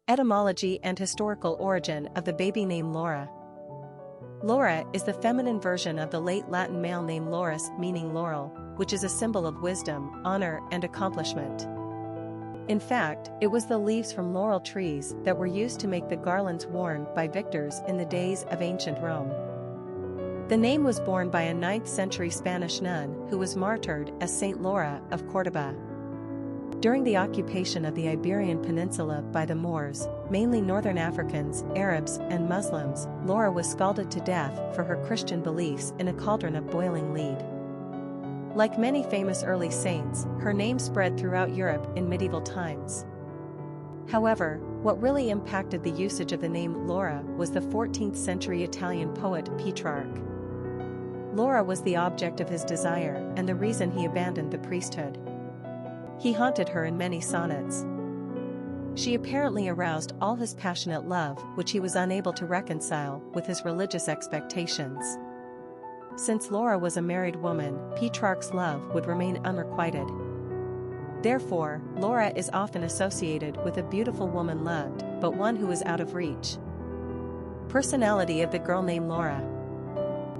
Etymology and historical origin of the baby name Laura. Laura is the feminine version of the late Latin male name Laurus, meaning laurel, which is a symbol of wisdom, honor, and accomplishment. In fact, it was the leaves from laurel trees that were used to make the garlands worn by victors in the days of ancient Rome. The name was borne by a 9th century Spanish nun who was martyred as Saint Laura of Córdoba. During the occupation of the Iberian Peninsula by the Moors, mainly northern Africans, Arabs, and Muslims, Laura was scalded to death for her Christian beliefs in a cauldron of boiling lead. Like many famous early saints, her name spread throughout Europe in medieval times. However, what really impacted the usage of the name Laura was the 14th century Italian poet Petrarch. Laura was the object of his desire and the reason he abandoned the priesthood. He haunted her in many sonnets. She apparently aroused all his passionate love, which he was unable to reconcile with his religious expectations. Since Laura was a married woman, Petrarch's love would remain unrequited. Therefore, Laura is often associated with a beautiful woman loved, but one who is out of reach. Personality of the girl named Laura.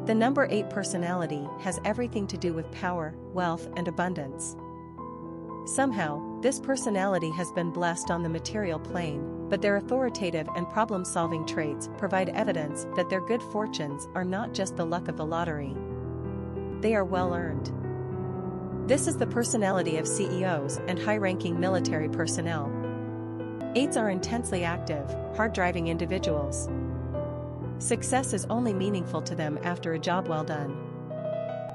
The number 8 personality has everything to do with power, wealth, and abundance. Somehow, this personality has been blessed on the material plane, but their authoritative and problem-solving traits provide evidence that their good fortunes are not just the luck of the lottery. They are well-earned. This is the personality of CEOs and high-ranking military personnel. 8s are intensely active, hard-driving individuals. Success is only meaningful to them after a job well done.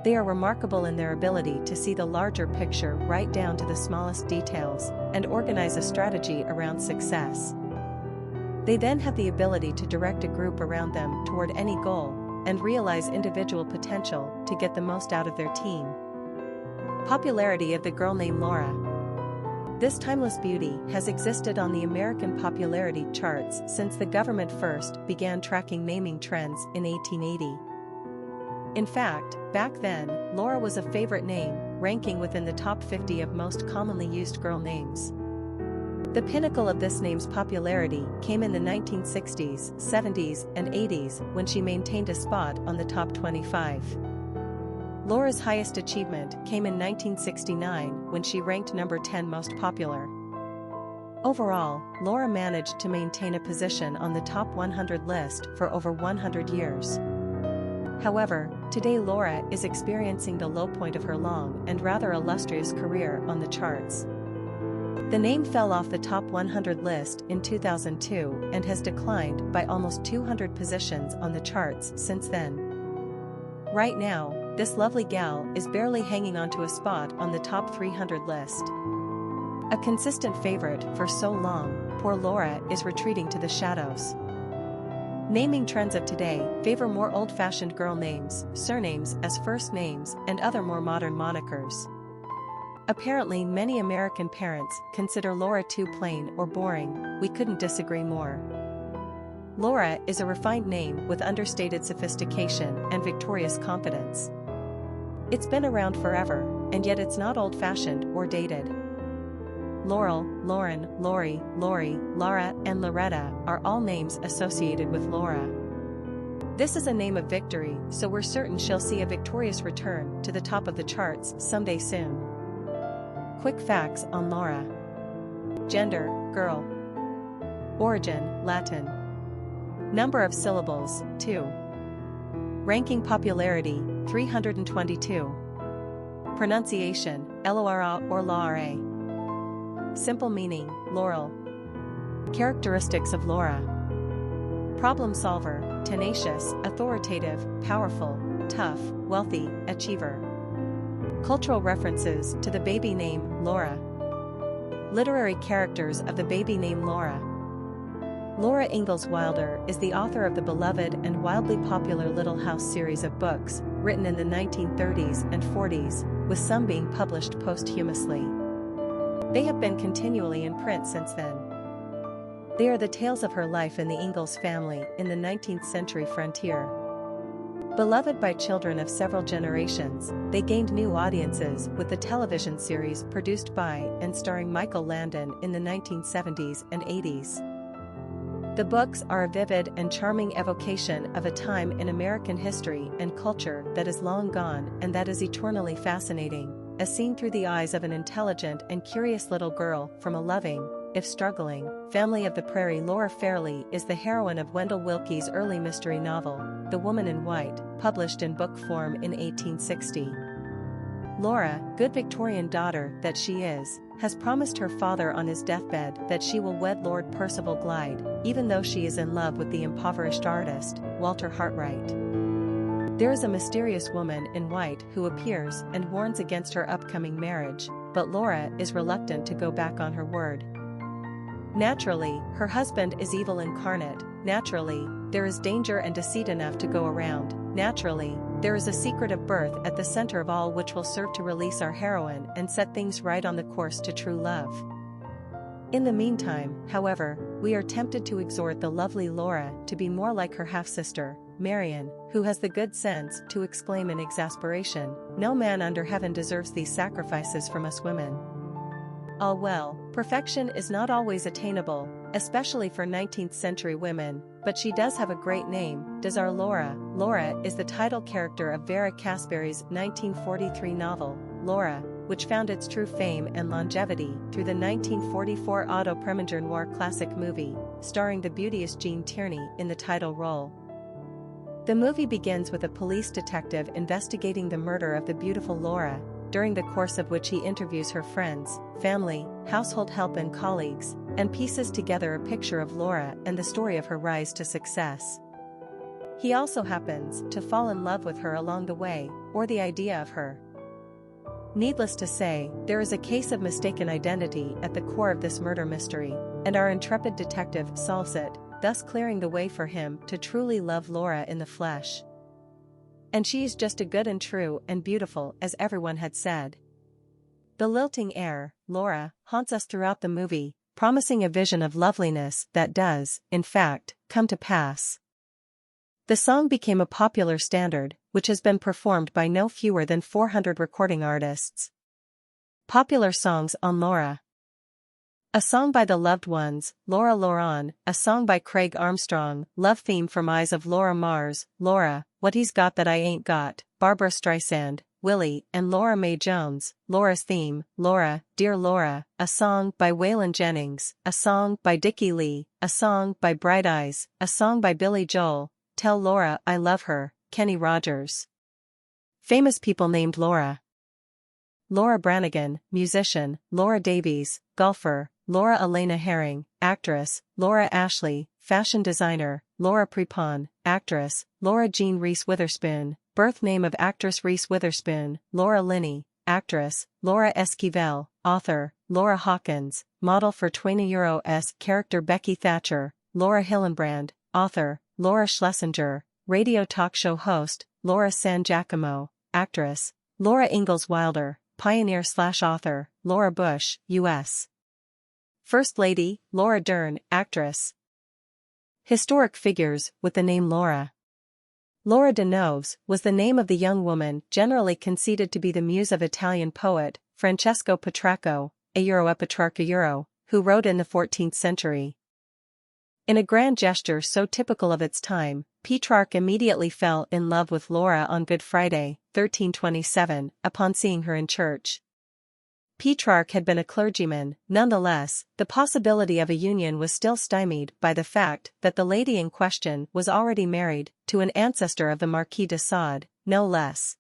They are remarkable in their ability to see the larger picture right down to the smallest details and organize a strategy around success. They then have the ability to direct a group around them toward any goal and realize individual potential to get the most out of their team. Popularity of the girl named Laura. This timeless beauty has existed on the American popularity charts since the government first began tracking naming trends in 1880. In fact, back then, Laura was a favorite name, ranking within the top 50 of most commonly used girl names. The pinnacle of this name's popularity came in the 1960s, 70s, and 80s when she maintained a spot on the top 25. Laura's highest achievement came in 1969 when she ranked number 10 most popular. Overall, Laura managed to maintain a position on the top 100 list for over 100 years. However, today Laura is experiencing the low point of her long and rather illustrious career on the charts. The name fell off the top 100 list in 2002 and has declined by almost 200 positions on the charts since then. Right now, this lovely gal is barely hanging onto a spot on the top 300 list. A consistent favorite for so long, poor Laura is retreating to the shadows. Naming trends of today favor more old-fashioned girl names, surnames as first names, and other more modern monikers. Apparently, many American parents consider Laura too plain or boring. We couldn't disagree more. Laura is a refined name with understated sophistication and victorious confidence. It's been around forever, and yet it's not old-fashioned or dated. Laurel, Lauren, Lori, Lori, Laura, and Loretta are all names associated with Laura. This is a name of victory, so we're certain she'll see a victorious return to the top of the charts someday soon. Quick facts on Laura. Gender, girl. Origin, Latin. Number of syllables, 2. Ranking popularity, 322. Pronunciation, Lora or Laura. Simple meaning, laurel. Characteristics of Laura. Problem solver, tenacious, authoritative, powerful, tough, wealthy, achiever. Cultural references to the baby name, Laura. Literary characters of the baby name Laura. Laura Ingalls Wilder is the author of the beloved and wildly popular Little House series of books, written in the 1930s and 40s, with some being published posthumously. They have been continually in print since then. They are the tales of her life in the Ingalls family in the 19th century frontier. Beloved by children of several generations, they gained new audiences with the television series produced by and starring Michael Landon in the 1970s and 80s. The books are a vivid and charming evocation of a time in American history and culture that is long gone and that is eternally fascinating, as seen through the eyes of an intelligent and curious little girl from a loving, if struggling, family of the prairie. Laura Fairlie is the heroine of Wendell Willkie's early mystery novel, The Woman in White, published in book form in 1860. Laura, good Victorian daughter that she is, has promised her father on his deathbed that she will wed Lord Percival Glyde, even though she is in love with the impoverished artist, Walter Hartright. There is a mysterious woman in white who appears and warns against her upcoming marriage, but Laura is reluctant to go back on her word. Naturally, her husband is evil incarnate. Naturally, there is danger and deceit enough to go around. Naturally, there is a secret of birth at the center of all which will serve to release our heroine and set things right on the course to true love. In the meantime, however, we are tempted to exhort the lovely Laura to be more like her half-sister, Marian, who has the good sense to exclaim in exasperation, "No man under heaven deserves these sacrifices from us women." All well, perfection is not always attainable, especially for 19th century women, but she does have a great name, does our Laura. Laura is the title character of Vera Cassberry's 1943 novel, Laura, which found its true fame and longevity through the 1944 Otto Preminger noir classic movie, starring the beauteous Jean Tierney in the title role. The movie begins with a police detective investigating the murder of the beautiful Laura, during the course of which he interviews her friends, family, household help and colleagues, and pieces together a picture of Laura and the story of her rise to success. He also happens to fall in love with her along the way, or the idea of her. Needless to say, there is a case of mistaken identity at the core of this murder mystery, and our intrepid detective solves it, thus clearing the way for him to truly love Laura in the flesh. And she's just as good and true and beautiful as everyone had said. The lilting air, Laura, haunts us throughout the movie, promising a vision of loveliness that does, in fact, come to pass. The song became a popular standard, which has been performed by no fewer than 400 recording artists. Popular songs on Laura. A song by the Loved Ones, Laura Lauren, a song by Craig Armstrong, love theme from Eyes of Laura Mars, Laura, What He's Got That I Ain't Got, Barbara Streisand, Willie and Laura Mae Jones, Laura's theme, Laura, Dear Laura, a song by Waylon Jennings, a song by Dickie Lee, a song by Bright Eyes, a song by Billy Joel, Tell Laura I Love Her, Kenny Rogers. Famous people named Laura. Laura Branigan, musician, Laura Davies, golfer, Laura Elena Herring, actress, Laura Ashley, fashion designer, Laura Prepon, actress, Laura Jean Reese Witherspoon, birth name of actress Reese Witherspoon, Laura Linney, actress, Laura Esquivel, author, Laura Hawkins, model for 20s character Becky Thatcher, Laura Hillenbrand, author, Laura Schlesinger, radio talk show host, Laura San Giacomo, actress, Laura Ingalls Wilder, pioneer/author, Laura Bush, U.S. First Lady, Laura Dern, actress. Historic figures with the name Laura. Laura de Noves was the name of the young woman generally conceded to be the muse of Italian poet, Francesco Petrarch, who wrote in the 14th century. In a grand gesture so typical of its time, Petrarch immediately fell in love with Laura on Good Friday, 1327, upon seeing her in church. Petrarch had been a clergyman, nonetheless, the possibility of a union was still stymied by the fact that the lady in question was already married to an ancestor of the Marquis de Sade, no less.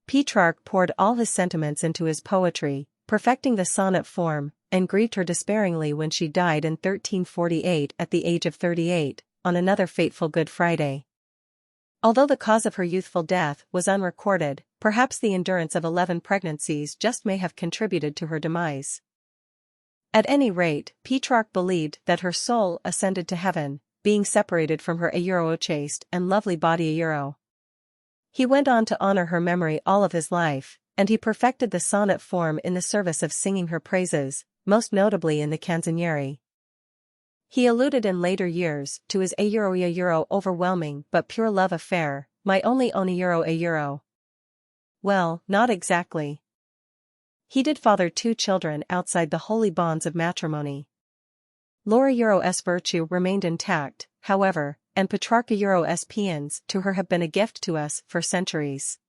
Petrarch poured all his sentiments into his poetry, perfecting the sonnet form, and grieved her despairingly when she died in 1348 at the age of 38, on another fateful Good Friday. Although the cause of her youthful death was unrecorded, perhaps the endurance of 11 pregnancies just may have contributed to her demise. At any rate, Petrarch believed that her soul ascended to heaven, being separated from her chaste and lovely body. He went on to honor her memory all of his life, and he perfected the sonnet form in the service of singing her praises, most notably in the Canzoniere. He alluded in later years to his overwhelming but pure love affair, my only a. Well, not exactly. He did father 2 children outside the holy bonds of matrimony. Laura Euro's virtue remained intact, however, and Petrarch Euro's paeans to her have been a gift to us for centuries.